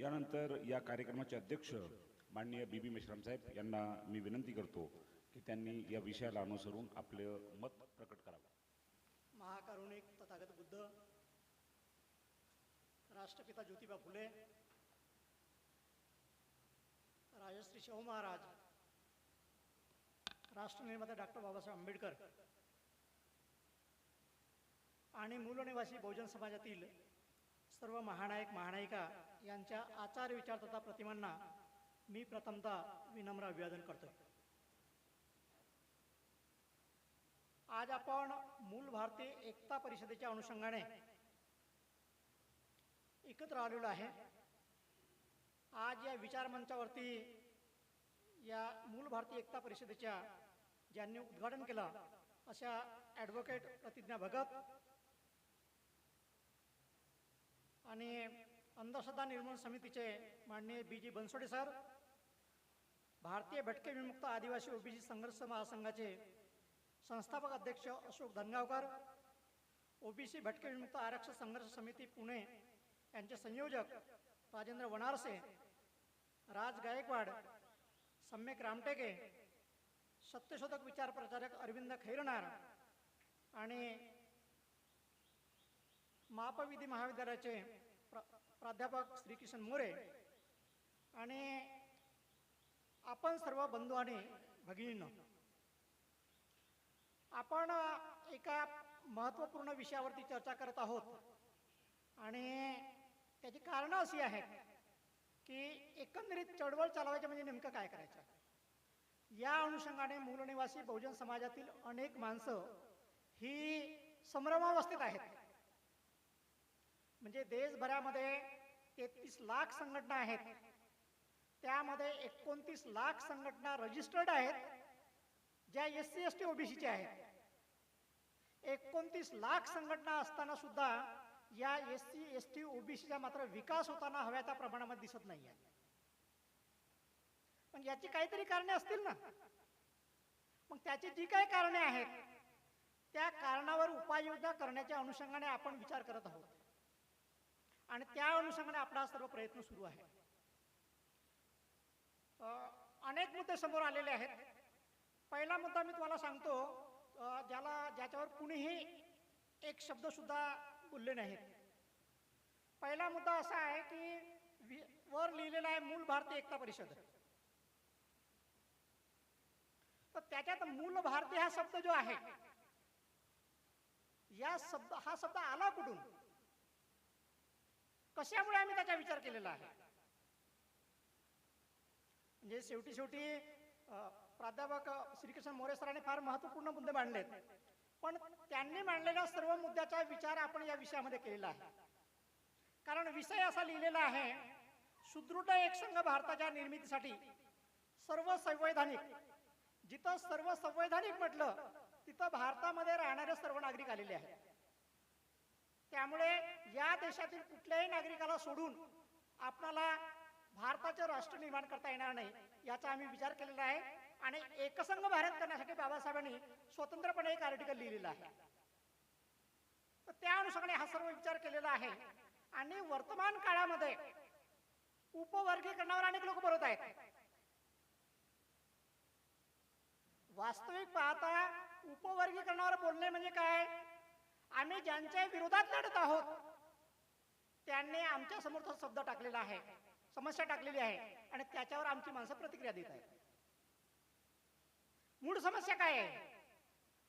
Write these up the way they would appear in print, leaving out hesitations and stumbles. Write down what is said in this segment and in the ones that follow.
यानंतर या कार्यक्रमाचे अध्यक्ष माननीय बी मेश्राम साहेब यांना मी विनंती करतो की त्यांनी या विषयाला अनुसरून आपले मत प्रकट करावे. महाकारुणिक तथागत बुद्ध, राष्ट्रपिता ज्योतिबा फुले, राजश्री शाहू महाराज, राष्ट्रनिर्माता डॉक्टर बाबासाहेब आंबेडकर आणि मूलनिवासी बहुजन समाजातील सर्व महानायक महानायिका यांच्या आचार विचार तथा प्रतिमांना मी प्रथमतः विनम्र अभिवादन करतो. आज आपण मूल भारतीय एकता परिषदेच्या अनुषंगाने एकत्र आलेलो आहे. आज या विचारमंचावरती या मूल भारतीय एकता परिषदेच्या ज्यांनी उद्घाटन केलं अशा ॲडव्होकेट प्रतिज्ञा भगत आणि अंधश्रद्धा निर्मूलन समितीचे माननीय BG बनसोडे सर, भारतीय भटके विमुक्त आदिवासी ओबीसी संघर्ष महासंघाचे संस्थापक अध्यक्ष अशोक धनगावकर, ओबीसी भटके विमुक्त आरक्षण संघर्ष समिती पुणे यांचे संयोजक राजेंद्र वनारसे, राज गायकवाड, सम्यक रामटेके, सत्यशोधक विचार प्रचारक अरविंद खैरनार आणि महापविधी महाविद्यालयाचे प्राध्यापक श्रीकिशन मोरे आणि आपण सर्व बंधू आणि भगिनींनो, आपण एका महत्त्वपूर्ण विषयावरती चर्चा करत आहोत आणि त्याची कारणं अशी आहेत की एकंदरीत चळवळ चालवायची म्हणजे नेमकं काय करायचं. या अनुषंगाने मूलनिवासी बहुजन समाजातील अनेक माणसं ही संभ्रमावस्थेत आहेत. म्हणजे देशभरामध्ये 33 लाख संघटना आहेत, त्यामध्ये 29 लाख संघटना रजिस्टर्ड आहेत ज्या SC ST OBCच्या आहेत. 29 लाख संघटना असताना सुद्धा या SC ST OBCचा मात्र विकास होताना हव्या त्या प्रमाणामध्ये दिसत नाही आहे. पण याची काहीतरी कारणे असतील ना. मग त्याची जी काही कारणे आहेत त्या कारणावर उपाययोजना करण्याच्या अनुषंगाने आपण विचार करत आहोत आणि त्या अनुषंगाने आपला सर्व प्रयत्न सुरू आहे. अनेक मुद्दे समोर आलेले आहेत. पहिला मुद्दा मी तुम्हाला सांगतो, ज्याच्यावर कुणीही एक शब्द सुद्धा बोलले नाहीत. पहिला मुद्दा असा आहे की वर लिहिलेला आहे मूल भारतीय एकता परिषद. तर त्याच्यात मूल भारतीय हा शब्द जो आहे, हा शब्द आला कुठून, कशामुळे आम्ही त्याचा विचार केलेला आहे. म्हणजे शेवटी प्राध्यापक श्रीकृष्ण मोरे सरांनी फार महत्त्वपूर्ण मुद्दे मांडलेत, पण त्यांनी मांडलेल्या सर्व मुद्द्याचा विचार आपण या विषयामध्ये केलेला आहे. कारण विषय असा लिहिलेला आहे, सुदृढ एकसंघ भारताच्या निर्मितीसाठी सर्व संवैधानिक, जिथं सर्व संवैधानिक म्हटलं तिथं भारतामध्ये राहणारे सर्व नागरिक आलेले आहेत. त्यामुळे या देशातील कुठल्याही नागरिकाला सोडून आपल्याला भारताचे राष्ट्र निर्माण करता येणार नाही, याचा आम्ही विचार केलेला आहे. आणि एकसंघ भारत करण्यासाठी बाबासाहेबांनी स्वतंत्रपणे एक आर्टिकल लिहिलेला आहे. तर त्या अनुषंगाने हा सर्व विचार केलेला आहे. आणि वर्तमान काळामध्ये उपवर्गीकरणावर अनेक लोक बोलत आहेत. वास्तविक पाहता उपवर्गीकरणावर बोलणे म्हणजे काय, आम्ही ज्यांच्या विरोधात लढत आहोत त्यांनी आमच्या समोर तो शब्द टाकलेला आहे, समस्या टाकलेली आहे आणि त्याच्यावर आमची माणसं प्रतिक्रिया देत आहेत. मूळ समस्या काय आहे,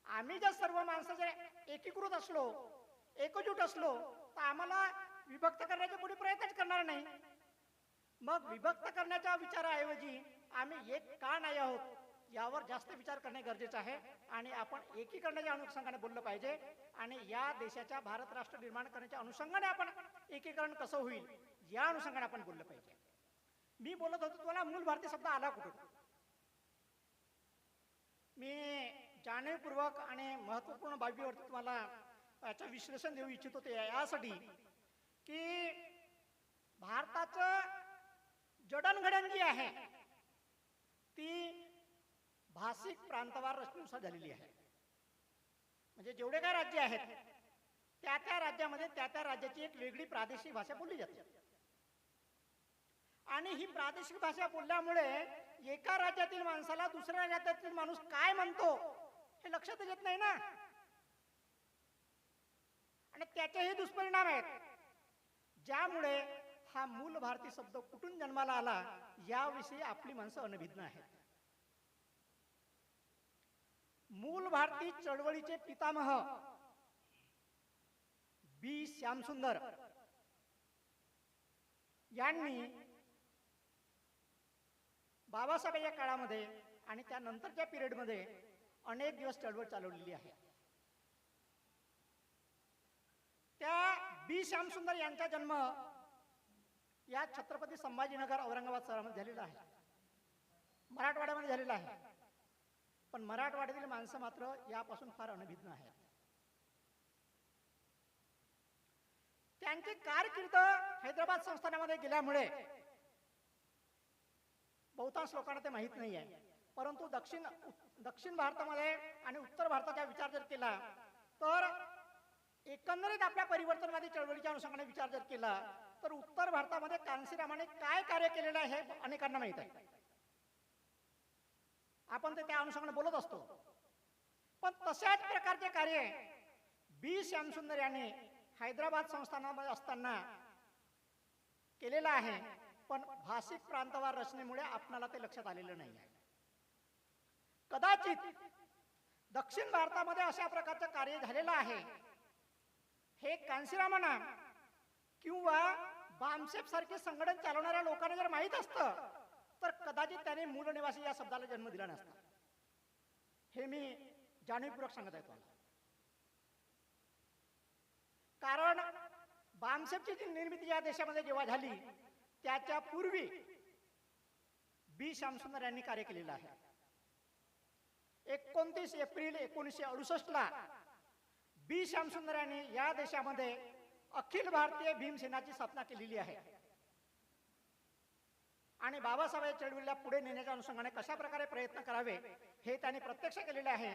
आम्ही जर सर्व माणसं जर एकीकृत असलो, एकजूट असलो तर आम्हाला विभक्त करण्याचे कोणी प्रयत्नच करणार नाही. मग विभक्त करण्याच्या विचाराऐवजी आम्ही एक का नाही आहोत यावर जास्त विचार करणे गरजेचे आहे आणि आपण एकीकरणाच्या अनुषंगाने बोललं पाहिजे. आणि या देशाच्या भारत राष्ट्र निर्माण करण्याच्या अनुषंगाने आपण एकीकरण कसं होईल या अनुषंगाने आपण बोललं पाहिजे. मी बोलत होतो तुम्हाला मूल भारतीय शब्द आला कुठून. मी जाणीवपूर्वक आणि महत्त्वपूर्ण बाबीवरती तुम्हाला याचं विश्लेषण देऊ इच्छित होते यासाठी की भारताचं जडणघडण जी आहे ती भाषिक प्रांतवार रचनेनुसार झालेली आहे. म्हणजे जेवढे काय राज्य आहेत त्या त्या राज्यामध्ये त्या त्या राज्याची एक वेगळी प्रादेशिक भाषा बोलली जाते. आणि ही प्रादेशिक भाषा बोलल्यामुळे एका राज्यातील माणसाला दुसऱ्या राज्यातील माणूस काय म्हणतो हे लक्षात येत नाही ना, आणि त्याचेही दुष्परिणाम आहेत, ज्यामुळे हा मूल भारती शब्द कुठून जन्माला आला याविषयी आपली माणसं अनभिज्ञ आहेत. मूल भारती चळवळीचे पितामह बी श्यामसुंदर यांनी बाबासाहेबांच्या काळामध्ये आणि त्यानंतरच्या पिरियडमध्ये अनेक दिवस चळवळ चालवलेली आहे. त्या बी श्यामसुंदर यांचा जन्म या छत्रपती संभाजीनगर औरंगाबाद शहरामध्ये झालेला आहे, मराठवाड्यामध्ये झालेला आहे. पण मराठवाड्यातील माणसं मात्र यापासून फार अनभिज्ञ आहेत. त्यांची कारकीर्द हैदराबाद संस्थानामध्ये गेल्यामुळे बहुतांश लोकांना ते माहीत नाही आहे. परंतु दक्षिण भारतामध्ये आणि उत्तर भारताचा विचार जर केला तर एकंदरीत आपल्या परिवर्तनवादी चळवळीच्या अनुषंगाने विचार जर केला तर उत्तर भारतामध्ये कांशीरामाने काय कार्य केलेलं आहे हे अनेकांना माहीत आहे. आपण ते त्या अनुषंगाने बोलत असतो. पण तशाच प्रकारचे कार्य बी श्यामसुंदर यांनी हैदराबाद संस्थानामध्ये असताना केलेलं आहे. पण भाषिक प्रांतवार रचनेमुळे आपणाला ते लक्षात आलेलं नाही आहे. कदाचित दक्षिण भारतामध्ये अशा प्रकारचं कार्य झालेलं आहे हे कांशीरामांना किंवा बामसेप सारखे संघटन चालवणाऱ्या लोकांना जर माहीत असतं तर कदाचित त्याने मूल निवासी या शब्दाला जन्म दिला नसता. हे मी जाणीवपूर्वक सांगत आहे तुम्हाला. कारण बामसेपची जी निर्मिती या देशामध्ये जेव्हा झाली त्याच्या पूर्वी बी श्यामसुंदर यांनी कार्य केलेलं आहे. 29 एप्रिल 1968 ला बी श्यामसुंदर यांनी या देशामध्ये अखिल भारतीय भीमसेनाची स्थापना केलेली आहे. आणि बाबासाहेब चळवळीला पुढे नेण्याच्या अनुषंगाने कशा प्रकारे प्रयत्न करावे हे त्यांनी प्रत्यक्ष केलेले आहे.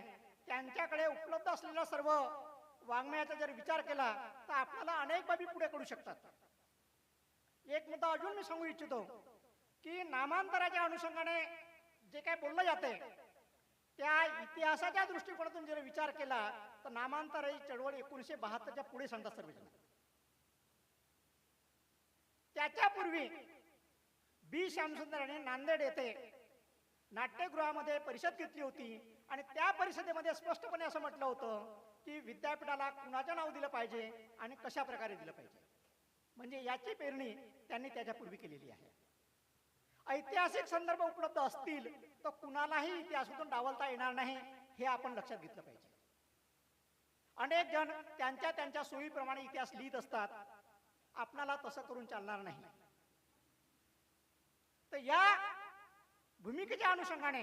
त्यांच्याकडे उपलब्ध असलेला सर्व वाङ्मयाचा जर विचार केला तर आपल्याला अनेक बाबी पुढे करू शकतात. एक मुद्दा अजून मी सांगू इच्छितो की नामांतराच्या अनुषंगाने जे काय बोललं जाते त्या इतिहासाच्या दृष्टिकोनातून जर विचार केला तर नामांतर ही चळवळ 1972च्या पुढे सांगतात सर्वजण. त्याच्यापूर्वी बी श्यामसुंदर यांनी नांदेड येथे नाट्यगृहामध्ये परिषद घेतली होती आणि त्या परिषदेमध्ये स्पष्टपणे असं म्हटलं होतं की विद्यापीठाला कुणाचं नाव दिलं पाहिजे आणि कशा प्रकारे दिलं पाहिजे. म्हणजे याची पेरणी त्यांनी त्याच्यापूर्वी केलेली आहे. ऐतिहासिक संदर्भ उपलब्ध असतील तर कुणालाही इतिहासातून डावलता येणार नाही हे आपण लक्षात घेतलं पाहिजे. अनेक जण त्यांच्या त्यांच्या सोयीप्रमाणे इतिहास लिहित असतात. आपणाला तसं करून चालणार नाही. तर या भूमिकेच्या अनुषंगाने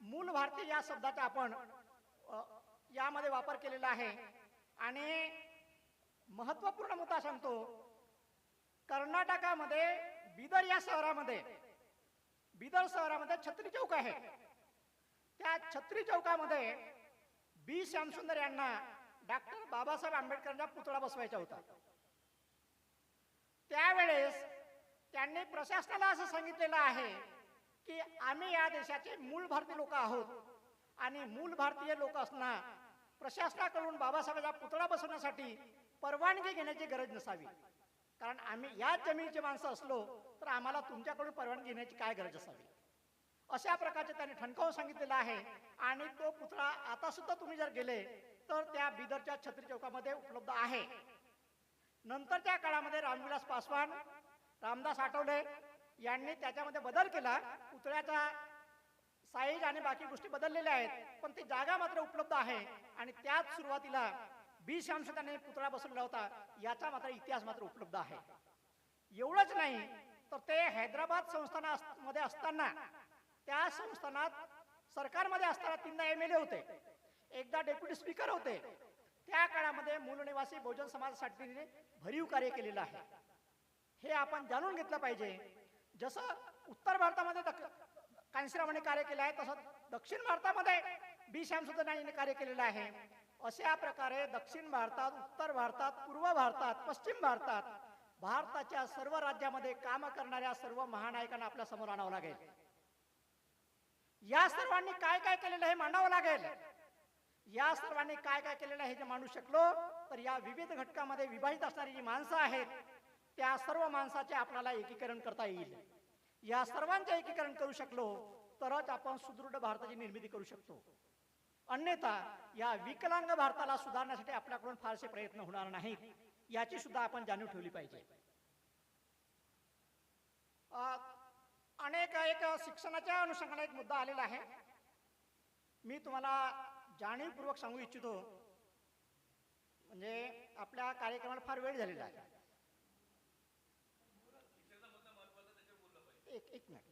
मूल भारतीय या शब्दाचा आपण यामध्ये वापर केलेला आहे. आणि महत्वपूर्ण मुद्दा सांगतो, कर्नाटकामध्ये बिदर या शहरामध्ये छत्री चौक आहे. त्या छत्री चौकामध्ये बी श्यामसुंदर यांना डॉक्टर बाबासाहेब आंबेडकरांचा पुतळा बसवायचा होता. त्यावेळेस त्यांनी प्रशासनाला असं सांगितलेलं आहे की आम्ही या देशाचे मूळ भारतीय लोक आहोत आणि मूळ भारतीय लोक असणार प्रशासनाकडून बाबासाहेबांचा पुतळा बसवण्यासाठी परवानगी घेण्याची गरज नसावी. कारण आम्ही याच जमिनीचे माणसं असलो तर आम्हाला तुमच्याकडून परवानगी घेण्याची काय गरज असावी. अशा प्रकारचे त्यांनी ठणकावून सांगितलेलं आहे. आणि तो पुतळा आता सुद्धा तुम्ही जर गेले तर त्या बिदरच्या छत्री चौकामध्ये उपलब्ध आहे. नंतरच्या काळामध्ये रामविलास पासवान, रामदास आठवले यांनी त्याच्यामध्ये बदल केला. पुतळ्याचा साईज आणि बाकी गोष्टी बदललेल्या आहेत पण ती जागा मात्र उपलब्ध आहे. आणि त्याच सुरुवातीला बी श्यामसुंदर पुतळा बसवला होता याचा मात्र इतिहास मात्र उपलब्ध आहे. एवढंच नाही तर ते हैदराबाद संस्थानामध्ये असताना त्या संस्थानात सरकारमध्ये असताना 3दा MLA होते, एकदा डेप्युटी स्पीकर होते. त्या काळामध्ये मूलनिवासी बहुजन समाजासाठी भरीव कार्य केलेलं आहे. हे आपण जाणून घेतलं पाहिजे. जसं उत्तर भारतामध्ये कांशीरामाने कार्य केलं आहे तसं दक्षिण भारतामध्ये बी श्यामसुंदर यांनी कार्य केलेलं आहे. अशा प्रकारे दक्षिण भारतात, उत्तर भारतात, पूर्व भारतात, पश्चिम भारतात भारताच्या सर्व राज्यामध्ये काम करणाऱ्या सर्व महानायकांना आपल्या समोर आणावं लागेल. या सर्वांनी काय काय केलेलं हे मांडावं लागेल. या सर्वांनी काय काय केलेलं हे जे मांडू शकलो तर या विविध घटकामध्ये विभाजित असणारी जी माणसं आहेत त्या सर्व माणसाचे आपल्याला एकीकरण करता येईल. या सर्वांचे एकीकरण करू शकलो तरच आपण सुदृढ भारताची निर्मिती करू शकतो. अन्यथा या विकलांग भारताला सुधारण्यासाठी आपल्याकडून फारसे प्रयत्न होणार नाहीत, याची सुद्धा आपण जाणीव ठेवली पाहिजे. अनेक एक शिक्षणाच्या अनुषंगाने एक मुद्दा आलेला आहे. मी तुम्हाला जाणीवपूर्वक सांगू इच्छितो, म्हणजे आपल्या कार्यक्रमाला फार वेळ झालेला आहे. एक मिनिट,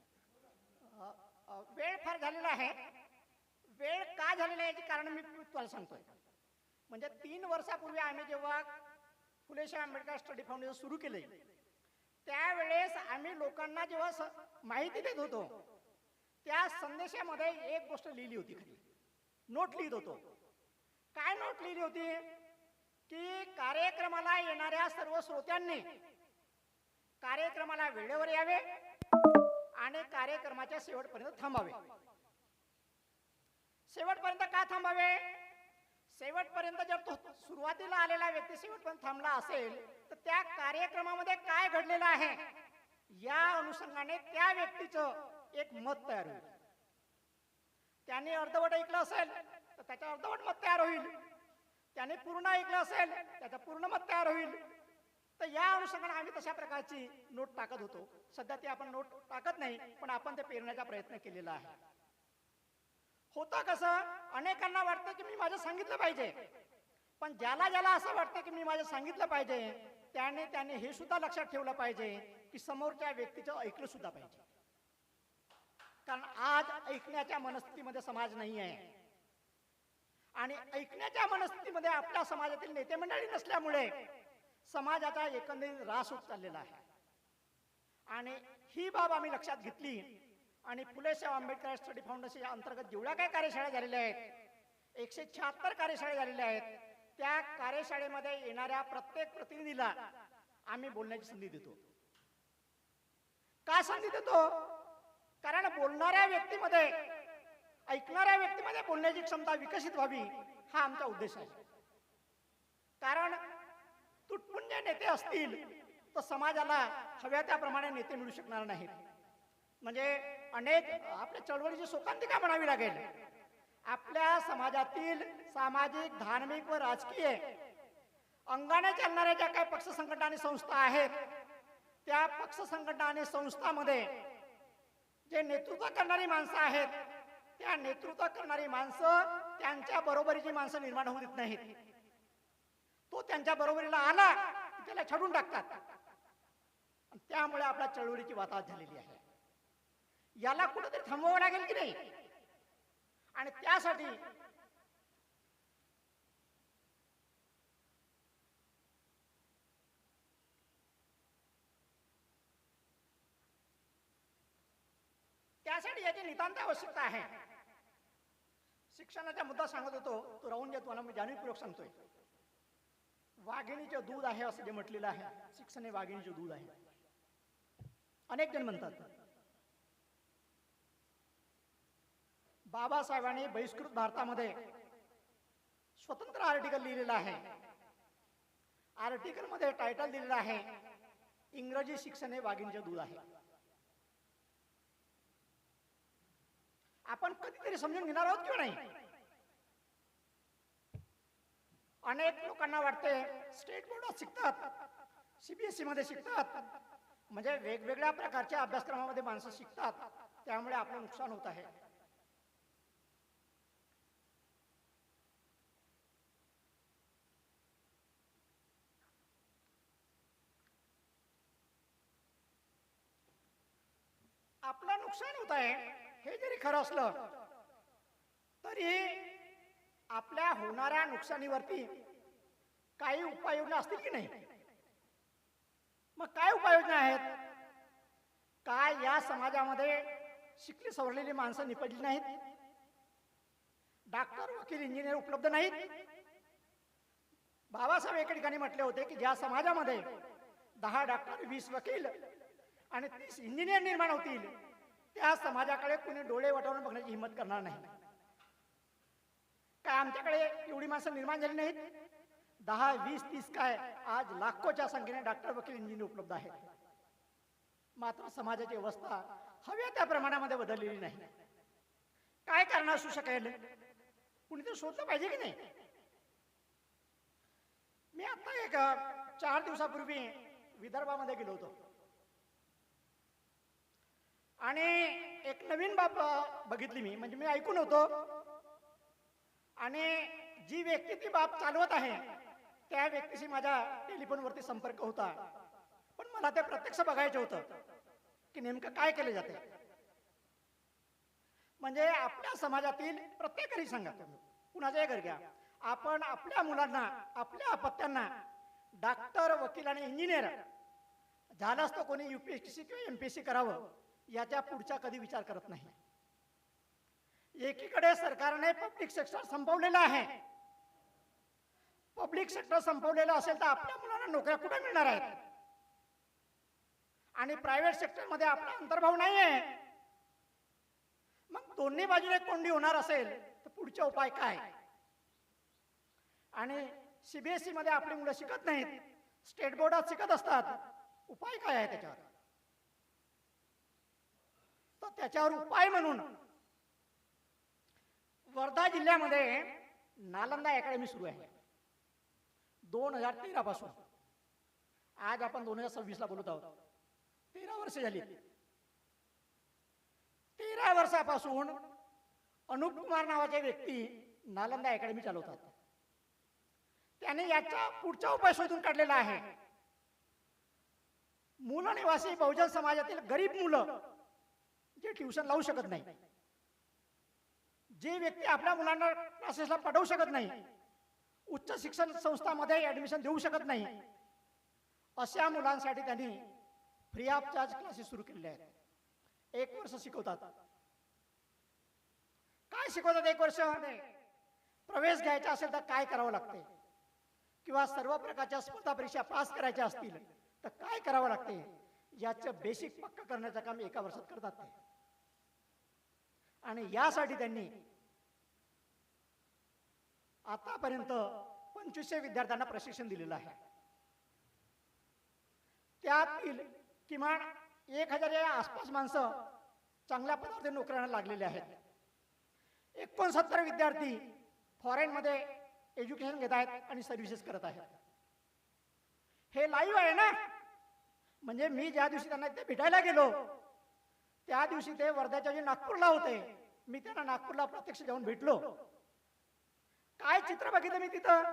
वेळ फार झालेला आहे. वेळ का झालेला आहे याची कारण मी तुम्हाला सांगतोय. म्हणजे 3 वर्षापूर्वी आम्ही जेव्हा फुले शाह आंबेडकर स्टडी फाउंडेशन सुरू केले त्यावेळेस आम्ही लोकांना जेव्हा माहिती देत होतो त्या संदेशामध्ये एक गोष्ट लिहिली होती. खरी नोट लिहित होतो. काय नोट लिहिली होती की कार्यक्रमाला येणाऱ्या सर्व श्रोत्यांनी कार्यक्रमाला वेळेवर यावे आणि कार्यक्रमाच्या शेवटपर्यंत थांबावे. शेवटपर्यंत का थांबावे? शेवटपर्यंत जर तो सुरुवातीला आलेला व्यक्ती शेवटपर्यंत थांबला असेल तर त्या कार्यक्रमामध्ये काय घडलेलं आहे या अनुषंगाने त्या व्यक्तीचं एक मत तयार होईल. त्याने अर्धवट ऐकलं असेल तर त्याचं अर्धवट मत तयार होईल. त्याने पूर्ण ऐकलं असेल त्याचं पूर्ण मत तयार होईल. तर या अनुषंगाने आम्ही तशा प्रकारची नोट टाकत होतो. सध्या ती आपण नोट टाकत नाही, पण आपण ते पेरण्याचा प्रयत्न केलेला आहे. होतं कसं, अनेकांना वाटतं की मी माझं सांगितलं पाहिजे, पण ज्याला ज्याला असं वाटतं की मी माझं सांगितलं पाहिजे त्याने हे सुद्धा लक्षात ठेवलं पाहिजे की समोरच्या व्यक्तीचं ऐकलं सुद्धा पाहिजे. कारण आज ऐकण्याच्या मनस्थितीमध्ये समाज नाही आहे आणि ऐकण्याच्या मनस्थितीमध्ये आपल्या समाजातील नेते मंडळी नसल्यामुळे समाजाचा एकंदरीत ऱ्हास होत चाललेला आहे. आणि ही बाब आम्ही लक्षात घेतली आणि फुले शाह आंबेडकर स्टडी फाउंडेशन अंतर्गत जेवढ्या काही कार्यशाळा झालेल्या आहेत 176 कार्यशाळा झालेल्या आहेत त्या कार्यशाळेमध्ये येणाऱ्या प्रत्येक प्रतिनिधीला आम्ही बोलण्याची संधी देतो. का संधी देतो? कारण बोलणाऱ्या व्यक्तीमध्ये ऐकणाऱ्या व्यक्तीमध्ये बोलण्याची क्षमता विकसित व्हावी हा आमचा उद्देश आहे. कारण तुटपुंजे नेते असतील तर समाजाला हव्या त्याप्रमाणे नेते मिळू शकणार नाहीत. म्हणजे अनेक आपल्या चळवळीची शोकांतिका म्हणावी लागेल. आपल्या समाजातील सामाजिक, धार्मिक व राजकीय अंगाने चालणाऱ्या ज्या काही पक्ष संघटना आणि संस्था आहेत त्या पक्ष संघटना आणि संस्थांमध्ये जे नेतृत्व करणारी माणसं आहेत त्या नेतृत्व करणारी माणसं त्यांच्या बरोबरीची माणसं निर्माण होऊ देत नाहीत. तो त्यांच्या बरोबरीला आला की त्याला छाडून टाकतात. त्यामुळे आपल्या चळवळीची वाताहत झालेली आहे. याला कुठेतरी थांबवावं लागेल की नाही? आणि त्यासाठी याची नितांत आवश्यकता आहे. शिक्षणाचा मुद्दा सांगत होतो तो राहून जातो. मी जाणीवपूर्वक सांगतोय. वाघिणीचे दूध आहे असं जे म्हटलेलं आहे, शिक्षण हे वाघिणीचे दूध आहे. अनेक जण म्हणतात बाबासाहेबांनी बहिष्कृत भारतामध्ये स्वतंत्र आर्टिकल लिहिलेला आहे. आर्टिकल मध्ये टायटल दिलेलं आहे इंग्रजी शिक्षण हे वाघिणीचे दूध आहे. आपण कधीतरी समजून घेणार आहोत किंवा नाही? अनेक लोकांना वाटते स्टेट बोर्डात शिकतात, सीबीएसई मध्ये शिकतात, म्हणजे वेगवेगळ्या प्रकारच्या अभ्यासक्रमामध्ये माणसं शिकतात, त्यामुळे आपलं नुकसान होत आहे. आपलं नुकसान होत आहे हे जरी खरं असलं तरी आपल्या होणाऱ्या नुकसानीवरती काही उपाययोजना असतील की नाही? मग काय उपाययोजना आहेत? काय या समाजामध्ये शिकली सवरलेली माणसं निपटली नाहीत? डॉक्टर, वकील, इंजिनियर उपलब्ध नाहीत? बाबासाहेब एके ठिकाणी म्हटले होते की ज्या समाजामध्ये 10 डॉक्टर, 20 वकील आणि 30 इंजिनियर निर्माण होतील, त्या समाजाकडे कुणी डोळे वटवून बघण्याची हिंमत करणार नाही. काय आमच्याकडे एवढी माणसं निर्माण झाली नाहीत? 10, 20, 30 काय, आज लाखोच्या संख्येने डॉक्टर, वकील, इंजिनियर उपलब्ध आहेत. मात्र समाजाची अवस्था हव्या त्या प्रमाणामध्ये बदललेली नाही. काय कारण असू शकेल? कुणीतरी शोधलं पाहिजे की नाही? मी आता एक 4 दिवसापूर्वी विदर्भामध्ये गेलो होतो आणि एक नवीन बाब बघितली मी, म्हणजे मी ऐकून होतो, आणि जी व्यक्ती ती बाब चालवत आहे त्या व्यक्तीशी माझ्या टेलिफोनवरती संपर्क होता, पण मला ते प्रत्यक्ष बघायचं होतं की नेमकं काय केलं जाते. म्हणजे आपल्या समाजातील प्रत्येक घरी सांगा, तुम्ही कुणाच्याही घर घ्या, आपण आपल्या मुलांना, आपल्या अपत्यांना डॉक्टर, वकील आणि इंजिनियर झालं असतं, कोणी UPSC किंवा MPSC करावं याच्या पुढचा कधी विचार करत नाही. एकीकडे सरकारने पब्लिक सेक्टर संपवलेलं आहे. पब्लिक सेक्टर संपवलेलं असेल तर आपल्या मुलांना नोकऱ्या कुठे मिळणार आहेत? आणि प्रायव्हेट सेक्टरमध्ये आपला अंतर्भाव नाही आहे. मग दोन्ही बाजूने कोंडी होणार असेल तर पुढचे उपाय काय? आणि CBSE मध्ये आपली मुलं शिकत नाहीत, स्टेट बोर्डात शिकत असतात, उपाय काय आहे त्याच्यावर? तर त्याच्यावर उपाय म्हणून वर्धा जिल्ह्यामध्ये नालंदा अकॅडमी सुरू आहे 2013 पासून. आज आपण 2026 ला बोलत आहोत. 13 वर्ष झाली. 13 वर्षापासून अनुप कुमार नावाचे व्यक्ती नालंदा अकॅडमी चालवतात. त्याने याचा पुढचा उपाय शोधून काढलेला आहे. मूल निवासी बहुजन समाजातील गरीब मुलं जे ट्युशन लावू शकत नाही, जे व्यक्ती आपल्या मुलांना क्लासेसला पाठवू शकत नाही, उच्च शिक्षण संस्थांमध्ये ऍडमिशन देऊ शकत नाही, अशा मुलांसाठी त्यांनी फ्री ऑफ चार्ज क्लासेस सुरू केलेले आहेत. 1 वर्ष शिकवतात. काय शिकवतात 1 वर्षामध्ये? प्रवेश घ्यायचा असेल तर काय करावं लागते, किंवा सर्व प्रकारच्या स्पर्धा परीक्षा पास करायच्या असतील तर काय करावं लागते, याचं बेसिक पक्क करण्याचं काम 1 वर्षात करतात ते. आणि यासाठी त्यांनी आतापर्यंत 2500 विद्यार्थ्यांना प्रशिक्षण दिलेलं आहे. त्यातील किमान 1000 या आसपास माणसं चांगल्या पदावर नोकऱ्यांना लागलेले आहेत. 69 विद्यार्थी फॉरेनमध्ये एज्युकेशन घेत आहेत आणि सर्व्हिसेस करत आहेत. हे लाईव्ह आहे ना? म्हणजे मी ज्या दिवशी त्यांना ते भेटायला गेलो त्या दिवशी ते वर्ध्याच्या जे नागपूरला होते, मी त्यांना नागपूरला प्रत्यक्ष जाऊन भेटलो. काय चित्र बघितलं मी तिथं.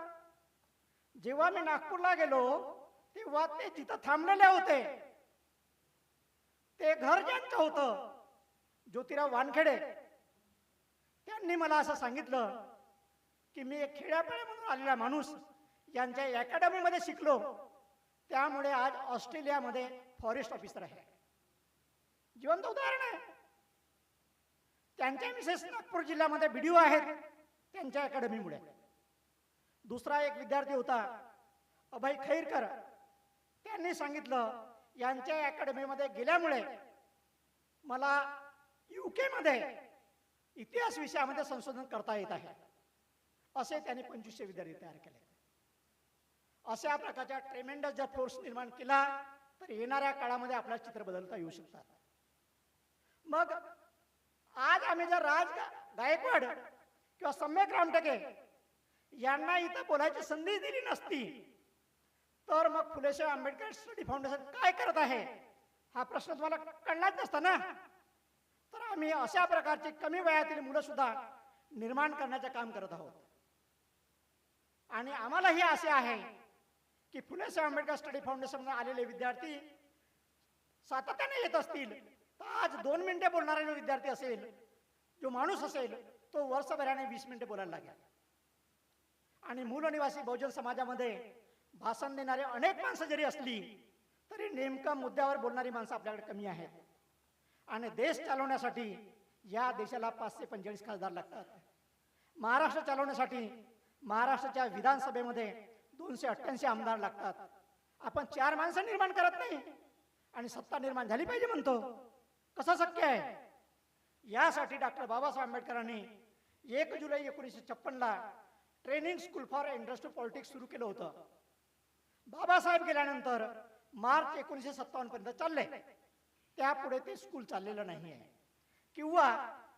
जेव्हा मी नागपूरला गेलो तेव्हा ते जिथं थांबलेले होते ते घर ज्यांचं होतं, ज्योतिराव वानखेडे, त्यांनी मला असं सांगितलं की मी एक खेड्यापाड्यामधून आलेला माणूस यांच्या अकॅडमीमध्ये शिकलो, त्यामुळे आज ऑस्ट्रेलियामध्ये फॉरेस्ट ऑफिसर आहे. जिवंत उदाहरण आहे. त्यांच्या मिसेस नागपूर जिल्ह्यामध्ये BDO आहेत त्यांच्या अकॅडमीमुळे. दुसरा एक विद्यार्थी होता अभय खैरकर, त्यांनी सांगितलं यांच्या अकॅडमीमध्ये गेल्यामुळे मला UK मध्ये इतिहास विषयामध्ये संशोधन करता येत आहे. असे त्यांनी 2500 विद्यार्थी तयार केले. अशा प्रकारच्या ट्रेमेंडस जर फोर्स निर्माण केला तर येणाऱ्या काळामध्ये आपला चित्र बदलता येऊ शकतात. मग आज आम्ही जर राज गायकवाड किंवा सम्यक रामटेके यांना इथं बोलायची संधी दिली नसती तर मग फुलेशाह आंबेडकर स्टडी फाउंडेशन काय करत आहे हा प्रश्न तुम्हाला कळलाच नसता ना. तर आम्ही अशा प्रकारची कमी वयातील मुलं सुद्धा निर्माण करण्याचे काम करत आहोत. आणि आम्हालाही असे आहे की फुलेशाह आंबेडकर स्टडी फाउंडेशन आलेले विद्यार्थी सातत्याने येत असतील तर आज 2 मिनिटे बोलणारा जो विद्यार्थी असेल, जो माणूस असेल, तो वर्षभराने 20 मिनिटे बोलायला लागेल. आणि मूल निवासी बहुजन समाजामध्ये भाषण देणारे अनेक माणसं जरी असली तरी नेमका मुद्द्यावर बोलणारी माणसं आपल्याकडे कमी आहेत. आणि देश चालवण्यासाठी या देशाला 545 खासदार लागतात. महाराष्ट्र चालवण्यासाठी महाराष्ट्राच्या विधानसभेमध्ये 288 आमदार लागतात. आपण 4 माणसं निर्माण करत नाही आणि सत्ता निर्माण झाली पाहिजे म्हणतो. कसं शक्य आहे? यासाठी डॉक्टर बाबासाहेब आंबेडकरांनी 1 जुलै 1956ला training school for industrial politics सुरू केलं होतं. बाबासाहेब गेल्यानंतर मार्च 1957 पर्यंत चालले. त्यापुढे ते स्कूल चाललेलं नाही आहे. किंवा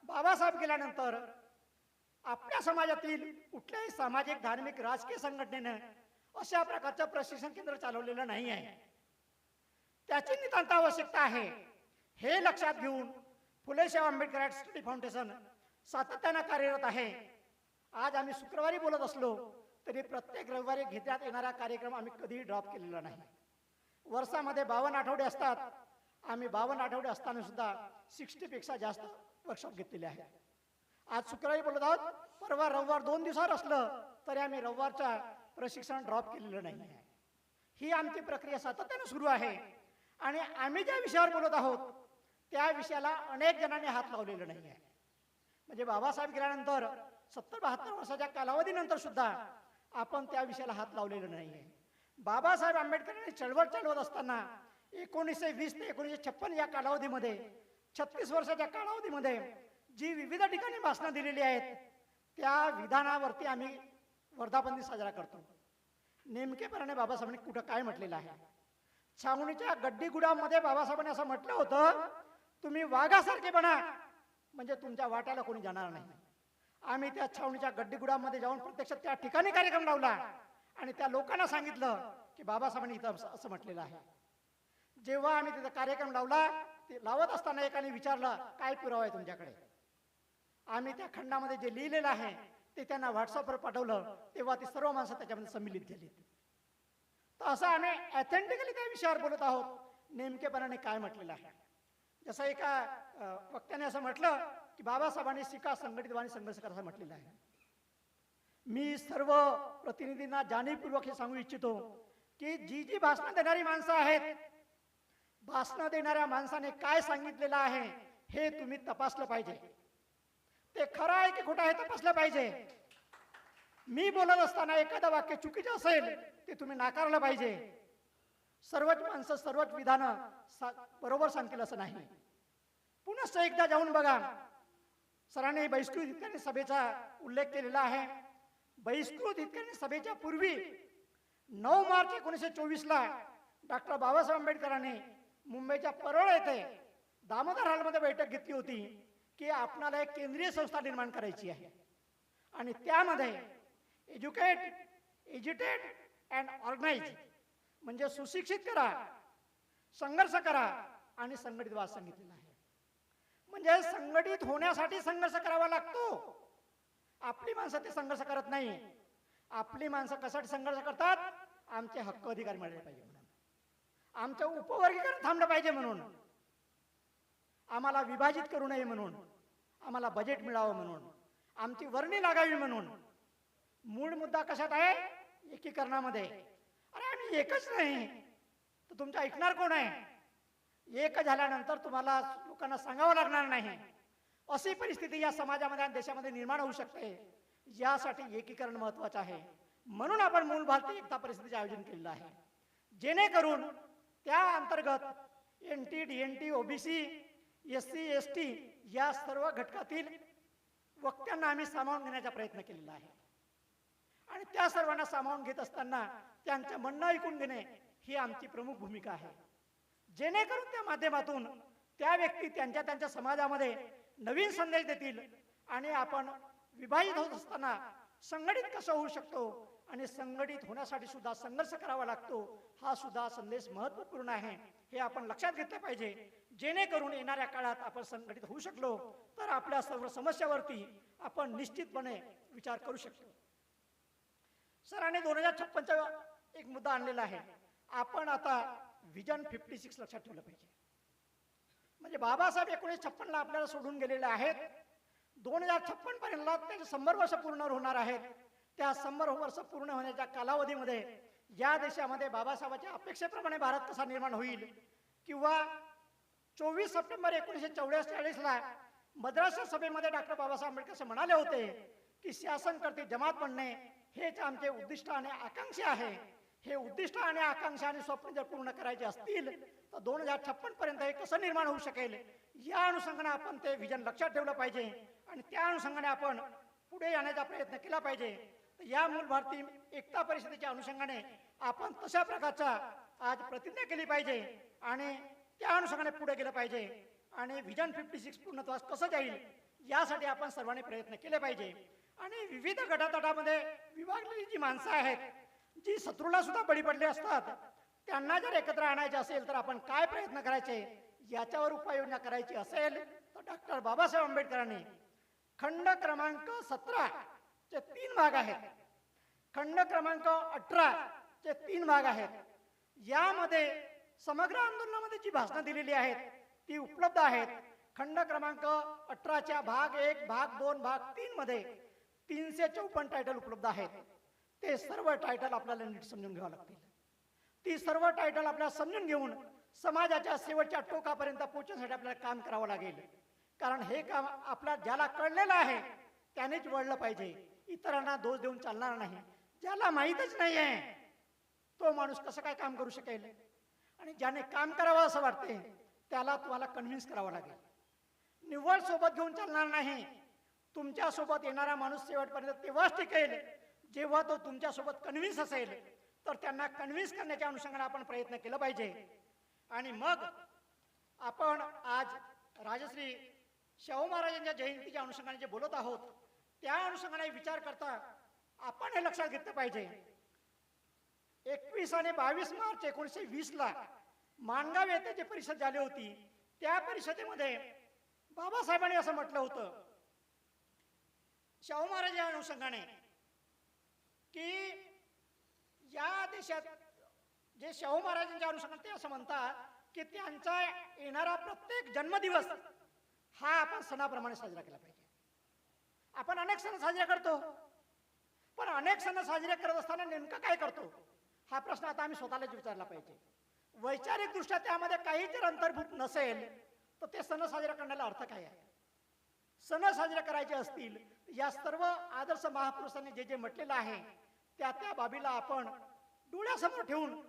बाबासाहेब गेल्यानंतर आपल्या समाजातील कुठल्याही सामाजिक, धार्मिक, राजकीय संघटनेनं अशा प्रकारचं प्रशिक्षण केंद्र चालवलेलं नाही आहे. त्याची नितांत आवश्यकता आहे. हे लक्षात घेऊन फुले शाहू आंबेडकर स्टडी फाउंडेशन सातत्यानं कार्यरत आहे. आज आम्ही शुक्रवारी बोलत असलो तरी प्रत्येक रविवारी घेण्यात येणारा कार्यक्रम आम्ही कधीही ड्रॉप केलेला नाही. वर्षामध्ये 52 आठवडे असतात. आम्ही 52 आठवडे असताना सुद्धा 60 पेक्षा जास्त वर्कशॉप घेतलेले आहेत. आज शुक्रवारी बोलत आहोत. परवा रविवार 2 दिवसावर असलं तरी आम्ही रविवारच्या प्रशिक्षण ड्रॉप केलेलं नाही आहे. ही आमची प्रक्रिया सातत्यानं सुरू आहे. आणि आम्ही ज्या विषयावर बोलत आहोत त्या विषयाला अनेक जणांनी हात लावलेला नाही आहे. म्हणजे बाबासाहेब गेल्यानंतर 70-72 वर्षाच्या कालावधीनंतर सुद्धा आपण त्या विषयाला हात लावलेला नाही आहे. बाबासाहेब आंबेडकरांनी चळवळ चालवत असताना 1920 ते 1956 या कालावधीमध्ये 36 वर्षाच्या कालावधीमध्ये जी विविध ठिकाणी भाषणं दिलेली आहेत त्या विधानावरती आम्ही वर्धापन दिन साजरा करतो. नेमकेपणाने बाबासाहेबांनी कुठं काय म्हटलेलं आहे? छावणीच्या गड्डीगुडामध्ये बाबासाहेबांनी असं म्हटलं होतं, तुम्ही वाघासारखे बना म्हणजे तुमच्या वाट्याला कोणी जाणार नाही. आम्ही त्या छावणीच्या गड्डीगुडामध्ये जाऊन प्रत्यक्षात त्या ठिकाणी कार्यक्रम लावला आणि त्या लोकांना सांगितलं की बाबासाहेबांनी इथं असं म्हटलेलं आहे. जेव्हा आम्ही तिथं कार्यक्रम लावला ते लावत असताना एकाने विचारलं, काय पुरावा आहे तुमच्याकडे? आम्ही त्या खंडामध्ये जे लिहिलेलं आहे ते त्यांना व्हॉट्सअपवर पाठवलं. तेव्हा ती सर्व माणसं त्याच्यामध्ये सम्मिलित झाली. तर असं आम्ही ऑथेंटिकली त्या विषयावर बोलत आहोत. नेमकेपणाने काय म्हटलेलं आहे? जसं एका वक्त्याने असं म्हटलं की बाबासाहेबांनी शिका, संघटित व्हा आणि संघर्ष करा असं म्हटलेलं आहे. मी सर्व प्रतिनिधींना जाणीवपूर्वक हे सांगू इच्छितो की जी जी भाषणं देणारी माणसं आहेत, भाषणं देणाऱ्या माणसाने काय सांगितलेलं आहे हे तुम्ही तपासलं पाहिजे. ते खरं आहे की खोटं आहे तपासलं पाहिजे. मी बोलत असताना एखादं वाक्य चुकीचं असेल ते तुम्ही नाकारलं पाहिजे. सर्वच माणसं सर्वच विधानं बरोबर सांगतील असं नाही. पुनश्च एकदा जाऊन बघा. सरांनी बहिष्कृत हितकांनी सभेचा उल्लेख केलेला आहे. बहिष्कृत हितकांनी सभेच्या पूर्वी 9 मार्च 1924ला डॉक्टर बाबासाहेब आंबेडकरांनी मुंबईच्या परळ येथे दामोदर हॉलमध्ये बैठक घेतली होती की आपणाला एक केंद्रीय संस्था निर्माण करायची आहे आणि त्यामध्ये एज्युकेट, एज्युटेट अँड ऑर्गनाइज म्हणजे सुशिक्षित करा, संघर्ष करा आणि संघटित व्हा सांगितलेलं आहे. म्हणजे संघटित होण्यासाठी संघर्ष करावा लागतो. आपली माणसं ते संघर्ष करत नाही. आपली माणसं कशासाठी संघर्ष करतात? आमचे हक्क अधिकार मिळाले पाहिजे म्हणून, आमचं उपवर्गीकरण थांबलं पाहिजे म्हणून, आम्हाला विभाजित करू नये म्हणून, आम्हाला बजेट मिळावं म्हणून, आमची वर्णी लागावी म्हणून. मूळ मुद्दा कशात आहे? एकीकरणामध्ये. अरे आम्ही एकच नाही तर तुमचं ऐकणार कोण आहे? एक झाल्यानंतर तुम्हाला लोकांना सांगावं लागणार नाही. अशी परिस्थिती या समाजामध्ये आणि देशामध्ये निर्माण होऊ शकते. यासाठी एकीकरण महत्वाचं आहे. म्हणून आपण मूल भारतीय एकता परिषदेचे आयोजन केलेलं आहे, जेणेकरून त्या अंतर्गत NT, DNT, OBC, SC, ST या सर्व घटकातील वक्त्यांना आम्ही सामावून घेण्याचा प्रयत्न केलेला आहे. आणि त्या सर्वांना सामावून घेत असताना त्यांचं म्हणणं ऐकून घेणे ही आमची प्रमुख भूमिका आहे. जेणेकरून त्या माध्यमातून त्या व्यक्ती त्यांच्या त्यांच्या समाजामध्ये नवीन संदेश देतील आणि आपण विभाजित होत असताना संघटित कसं होऊ शकतो आणि संघटित होण्यासाठी सुद्धा संघर्ष करावा लागतो, हा सुद्धा संदेश महत्त्वपूर्ण आहे. हे आपण लक्षात घेतले पाहिजे. जेणेकरून येणाऱ्या काळात आपण संघटित होऊ शकलो तर आपल्या सर्व समस्यावरती आपण निश्चितपणे विचार करू शकतो. सरांनी 2056चा एक मुद्दा आणलेला आहे. आपण आता विजन 56 लक्षात ठेवलं पाहिजे. म्हणजे बाबासाहेब 1956ला आपल्याला सोडून गेलेले आहेत. 2056 पर्यंत त्याचे 100 वर्ष पूर्ण होणार आहेत. त्या 100 वर्ष पूर्ण होण्याच्या कालावधीमध्ये या देशामध्ये बाबासाहेबांच्या अपेक्षेप्रमाणे भारत कसा निर्माण होईल, किंवा 24 सप्टेंबर 1944ला मद्रास सभेमध्ये डॉक्टर बाबासाहेब आंबेडकर असे म्हणाले होते की शासन करते जमात बनणे हेच आमचे उद्दिष्ट आणि आकांक्षा आहे. हे उद्दिष्ट आणि आकांक्षा आणि स्वप्न जर पूर्ण करायचे असतील तर 2056 पर्यंत हे कसं निर्माण होऊ शकेल, या अनुषंगाने आपण ते विजन लक्षात ठेवलं पाहिजे आणि त्या अनुषंगाने आपण पुढे येण्याचा प्रयत्न केला पाहिजे. तर या मूल भारतीय एकता परिषदेच्या अनुषंगाने आपण तशा प्रकारचा आज प्रतिज्ञा केली पाहिजे आणि त्या अनुषंगाने पुढे गेलं पाहिजे आणि विजन 56 पूर्णत्वास कसं जाईल यासाठी आपण सर्वांनी प्रयत्न केले पाहिजे. आणि विविध गटातटामध्ये विभागलेली जी माणसं आहेत, जी शत्रूला सुद्धा बळी पडले असतात, त्यांना जर एकत्र आणायचे असेल तर आपण काय प्रयत्न करायचे याच्यावर उपाययोजना करायची असेल तर डॉक्टर बाबासाहेब आंबेडकरांनी खंड क्रमांक 17 चे 3 भाग आहेत, खंड क्रमांक 18 चे 3 भाग आहेत. यामध्ये समग्र आंदोलनामध्ये जी भाषणं दिलेली आहेत ती उपलब्ध आहेत. खंड क्रमांक 18 च्या भाग 1, भाग 2, भाग 3 मध्ये 354 टायटल उपलब्ध आहेत. ते सर्व टायटल आपल्याला नीट समजून घ्यावं लागतील. ती सर्व टायटल आपल्याला समजून घेऊन समाजाच्या शेवटच्या टोकापर्यंत पोहोचण्यासाठी आपल्याला काम करावं लागेल. कारण हे काम आपला ज्याला कळलेलं आहे त्यानेच वळलं पाहिजे, इतरांना दोष देऊन चालणार नाही. ज्याला माहीतच नाही आहे तो माणूस कसं काय काम करू शकेल. आणि ज्याने काम करावं असं वाटते त्याला तुम्हाला कन्व्हिन्स करावं लागेल. निव्वळ सोबत घेऊन चालणार नाही. तुमच्या सोबत येणारा माणूस शेवटपर्यंत तेव्हाच टिकेल जेव्हा तो तुमच्या सोबत कन्व्हिन्स असेल. तर त्यांना कन्व्हिन्स करण्याच्या अनुषंगाने आपण प्रयत्न केला पाहिजे. आणि मग आपण आज राजश्री शाहू महाराजांच्या जयंतीच्या अनुषंगाने जे बोलत आहोत त्या अनुषंगाने विचार करता आपण हे लक्षात घेतलं पाहिजे. 21 आणि 22 मार्च 1920 ला माणगाव येथे जी परिषद झाली होती त्या परिषदेमध्ये बाबासाहेबांनी असं म्हटलं होतं शाहू महाराज या अनुषंगाने की या देशात जे शाहू महाराजांच्या अनुषंगाने ते असं म्हणतात की त्यांचा येणारा प्रत्येक जन्मदिवस हा आपण सणाप्रमाणे साजरा केला पाहिजे. आपण अनेक सण साजरे करतो, पण अनेक सण साजरे करत असताना नेमकं काय करतो हा प्रश्न आता आम्ही स्वतःलाच विचारला पाहिजे. वैचारिक दृष्ट्या त्यामध्ये काही जर अंतर्भूत नसेल तर ते सण साजरा करण्याला अर्थ काय आहे. सण साजरे करायचे असतील या सर्व आदर्श महापुरुषांनी जे जे म्हटलेलं आहे त्या त्या बाबीला आपण डोळ्यासमोर ठेवून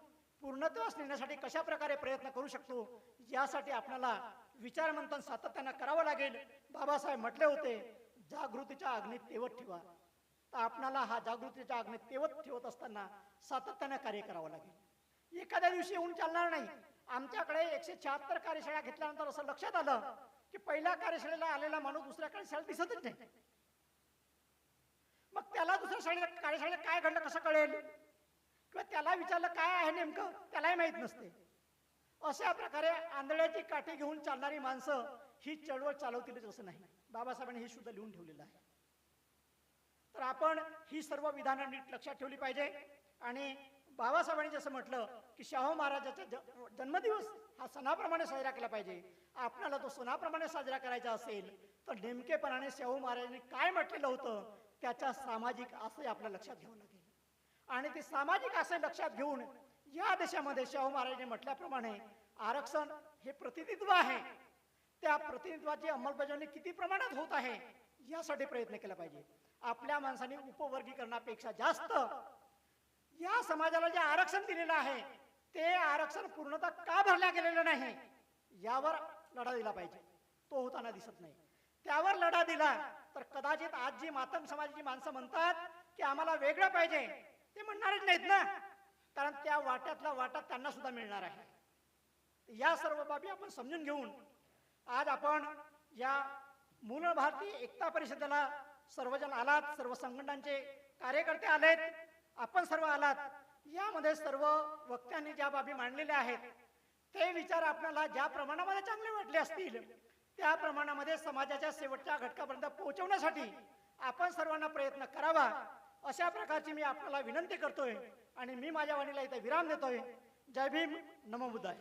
पूर्णत्वास नेण्यासाठी कशा प्रकारे प्रयत्न करू शकतो यासाठी आपल्याला विचारमंथन सातत्यानं करावं लागेल. बाबासाहेब म्हटले होते जागृतीच्या अग्नीत तेवत ठेवा. तर आपल्याला हा जागृतीच्या अग्नीत तेवत ठेवत असताना सातत्यानं कार्य करावं लागेल. एखाद्या दिवशी येऊन चालणार नाही. आमच्याकडे 176 कार्यशाळा घेतल्यानंतर असं लक्षात आलं की पहिल्या कार्यशाळेला आलेला माणूस दुसऱ्या कार्यशाळेत दिसतच नाही. मग त्याला दुसऱ्या कार्यशाळेत काय घडलं कसं कळेल किंवा त्याला विचारलं काय आहे नेमकं त्यालाही माहित नसते. अशा प्रकारे आंधळ्याची काठी घेऊन चालणारी माणसं ही चळवळ चालवतीलच असं नाही. बाबासाहेबांनी हे सुद्धा लिहून ठेवलेलं आहे. तर आपण ही सर्व विधानं नीट लक्षात ठेवली पाहिजे. आणि बाबासाहेबांनी जसं म्हटलं की शाहू महाराजाचा जन्मदिवस हा सणाप्रमाणे साजरा केला पाहिजे. आपल्याला तो सणाप्रमाणे साजरा करायचा असेल तर नेमकेपणाने शाहू महाराजांनी काय म्हटलेलं होतं त्याच्या सामाजिक आशय आपल्या लक्षात घ्यावं लागेल. आणि ते सामाजिक आशय लक्षात घेऊन या देशामध्ये शाहू महाराजांनी म्हटल्याप्रमाणे आरक्षण हे प्रतिनिधित्व आहे. त्या प्रतिनिधित्वाची अंमलबजावणी किती प्रमाणात होत आहे यासाठी प्रयत्न केला पाहिजे. आपल्या माणसांनी उपवर्गीकरणापेक्षा जास्त या समाजाला जे आरक्षण दिलेलं आहे ते आरक्षण पूर्णतः का भरल्या गेलेलं नाही यावर लढा दिला पाहिजे. तो होताना दिसत नाही. त्यावर लढा दिला तर कदाचित आज जी मातंग समाजाची माणसं म्हणतात की आम्हाला वेगळं पाहिजे ते म्हणणारच नाहीत ना, कारण त्या वाट्यातला वाटा त्यांना सुद्धा मिळणार आहे. या सर्व बाबी आपण समजून घेऊन आज आपण या मूल भारतीय एकता परिषदेला सर्वजण आलात, सर्व संघटनांचे कार्यकर्ते आलेत, आपण सर्व आलात. यामध्ये सर्व वक्त्यांनी ज्या बाबी मांडलेल्या आहेत ते विचार आपल्याला ज्या प्रमाणामध्ये चांगले वाटले असतील त्या प्रमाणामध्ये समाजाच्या शेवटच्या घटकापर्यंत पोहोचवण्यासाठी आपण सर्वांना प्रयत्न करावा अशा प्रकारची मी आपल्याला विनंती करतोय आणि मी माझ्या वाणीला इथे विराम देतोय. जय भीम, नमो बुद्धाय.